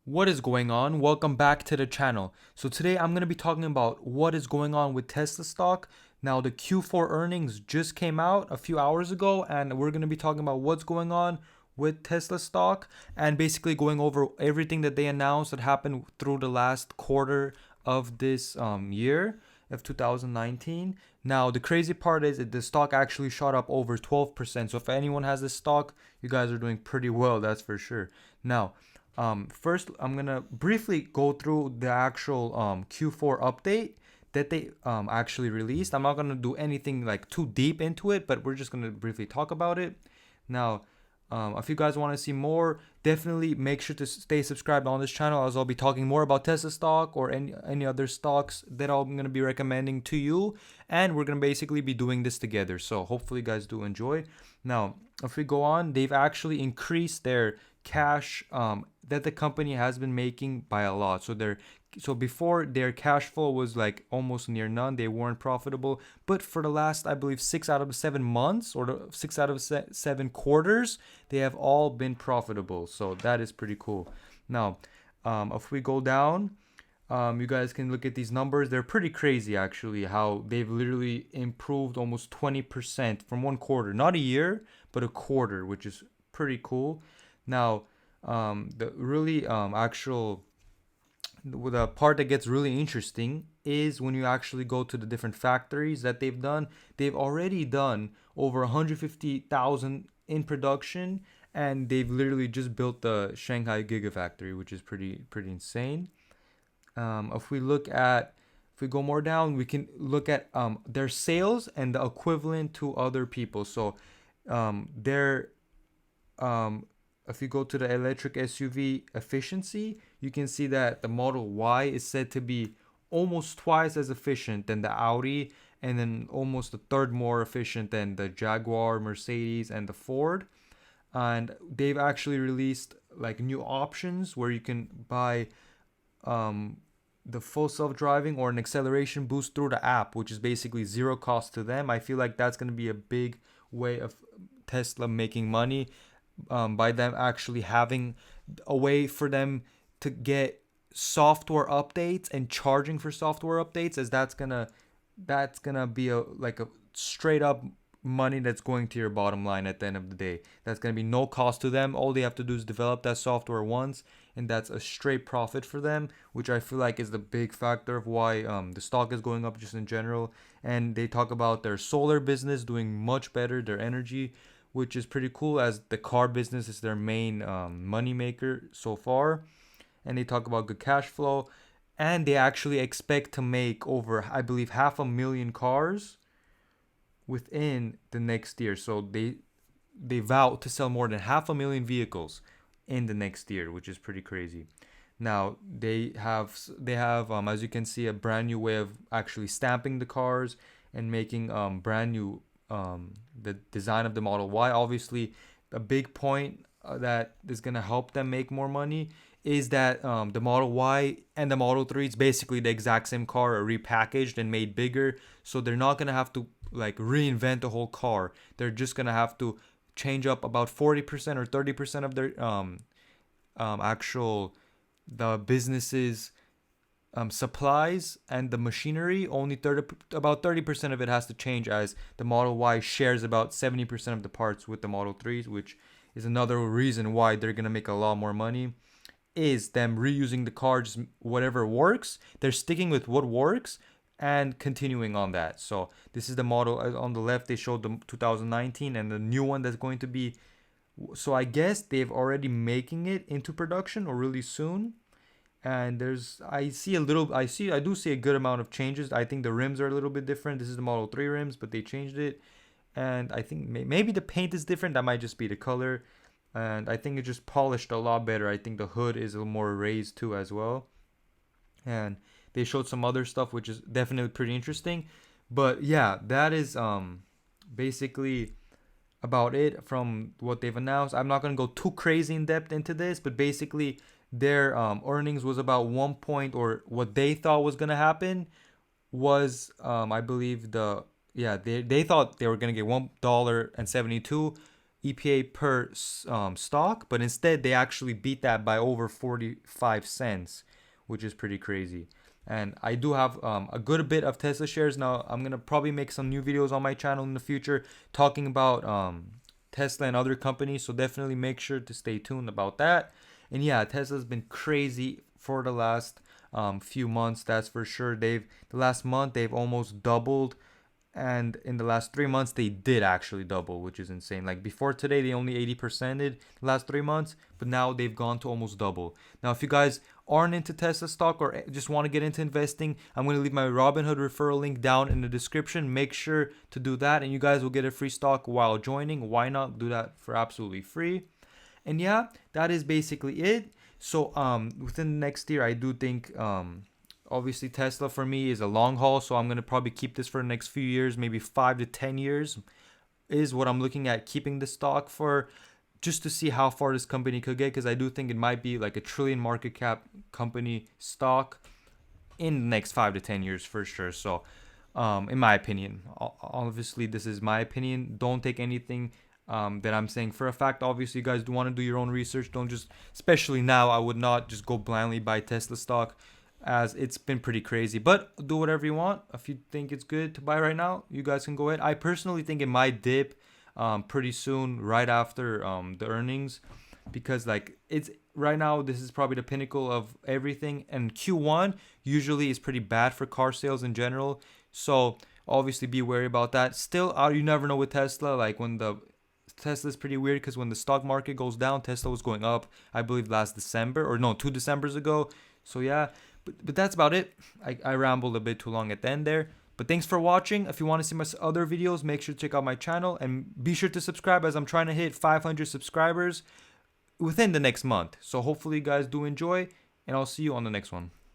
What is going on? Welcome back to the channel. So today I'm going to be talking about what is going on with Tesla stock. Now the Q4 earnings just came out a few hours ago and we're going to be talking about what's going on with Tesla stock and basically going over everything that they announced that happened through the last quarter of this year of 2019. Now the crazy part is that the stock actually shot up over 12%. So if anyone has this stock, you guys are doing pretty well, that's for sure. Now, first, I'm gonna briefly go through the actual Q4 update that they actually released. I'm not gonna do anything like too deep into it, but we're just gonna briefly talk about it. Now, if you guys want to see more, definitely make sure to stay subscribed on this channel, as I'll be talking more about Tesla stock or any other stocks that I'm gonna be recommending to you, and we're gonna basically be doing this together. So hopefully, you guys do enjoy. Now, if we go on, they've actually increased their cash that the company has been making by a lot. So before, their cash flow was like almost near none. They weren't profitable, but for the last, I believe, 6 out of 7 months or the 6 out of 7 quarters, they have all been profitable. So that is pretty cool. Now, if we go down, you guys can look at these numbers. They're pretty crazy, actually, how they've literally improved almost 20% from one quarter. Not a year, but a quarter, which is pretty cool. Now, the really actual the part that gets really interesting is when you actually go to the different factories that they've done. They've already done over 150,000 in production, and they've literally just built the Shanghai Gigafactory, which is pretty insane. If we go more down, we can look at their sales and the equivalent to other people. So their if you go to the electric SUV efficiency, you can see that the Model Y is said to be almost twice as efficient than the Audi, and then almost a third more efficient than the Jaguar, Mercedes, and the Ford. And they've actually released like new options where you can buy the full self-driving or an acceleration boost through the app, which is basically zero cost to them. I feel like that's going to be a big way of Tesla making money, by them actually having a way for them to get software updates and charging for software updates, as that's gonna be a like a straight up money that's going to your bottom line at the end of the day. That's gonna be no cost to them. All they have to do is develop that software once, and that's a straight profit for them, which I feel like is the big factor of why the stock is going up just in general. And they talk about their solar business doing much better, their energy, which is pretty cool, as the car business is their main money maker so far. And they talk about good cash flow, and they actually expect to make over, I believe, 500,000 cars within the next year. So they vow to sell more than 500,000 vehicles in the next year, which is pretty crazy. Now they have as you can see, a brand new way of actually stamping the cars and making brand new the design of the Model Y. Obviously, a big point that is gonna help them make more money is that the Model Y and the Model 3 is basically the exact same car, repackaged and made bigger. So they're not gonna have to like reinvent the whole car. They're just gonna have to change up about 40% or 30% of their actual the businesses supplies and the machinery. Only about 30% of it has to change, as the Model Y shares about 70% of the parts with the Model 3s, which is another reason why they're going to make a lot more money, is them reusing the car, just whatever works. They're sticking with what works and continuing on that. So this is the model on the left. They showed the 2019 and the new one that's going to be. So I guess they've already making it into production or really soon. And I do see a good amount of changes. I think the rims are a little bit different. This is the Model 3 rims, but they changed it. And I think maybe the paint is different. That might just be the color. And I think it just polished a lot better. I think the hood is a little more raised too as well. And they showed some other stuff which is definitely pretty interesting. But yeah, that is basically about it from what they've announced. I'm not gonna go too crazy in depth into this, but basically their earnings was about 1 point, or what they thought was gonna happen was I believe they thought they were gonna get $1.72. EPA per stock, but instead they actually beat that by over 45 cents, which is pretty crazy. And I do have a good bit of Tesla shares. Now I'm gonna probably make some new videos on my channel in the future talking about Tesla and other companies, so definitely make sure to stay tuned about that. And yeah, Tesla's been crazy for the last few months, that's for sure. The last month they've almost doubled, and in the last 3 months they did actually double, which is insane. Like before today they only 80%ed the last 3 months, but now they've gone to almost double. Now if you guys aren't into Tesla stock or just want to get into investing, I'm going to leave my Robinhood referral link down in the description. Make sure to do that and you guys will get a free stock while joining. Why not do that for absolutely free? And yeah, that is basically it. So within the next year I do think obviously Tesla for me is a long haul, so I'm going to probably keep this for the next few years, maybe 5 to 10 years is what I'm looking at keeping the stock for, just to see how far this company could get, because I do think it might be like a trillion market cap company stock in the next 5 to 10 years for sure. So in my opinion, obviously this is my opinion, don't take anything that I'm saying for a fact. Obviously you guys do want to do your own research. Don't just, especially now, I would not just go blindly buy Tesla stock as it's been pretty crazy, but do whatever you want. If you think it's good to buy right now, you guys can go ahead. I personally think it might dip pretty soon right after the earnings, because like it's right now this is probably the pinnacle of everything, and Q1 usually is pretty bad for car sales in general, so obviously be wary about that. Still, you never know with Tesla. Like when the Tesla is pretty weird, because when the stock market goes down, Tesla was going up, I believe last December, or no, 2 Decembers ago. So yeah, but that's about it. I rambled a bit too long at the end there. But thanks for watching. If you want to see my other videos, make sure to check out my channel and be sure to subscribe, as I'm trying to hit 500 subscribers within the next month. So hopefully you guys do enjoy, and I'll see you on the next one.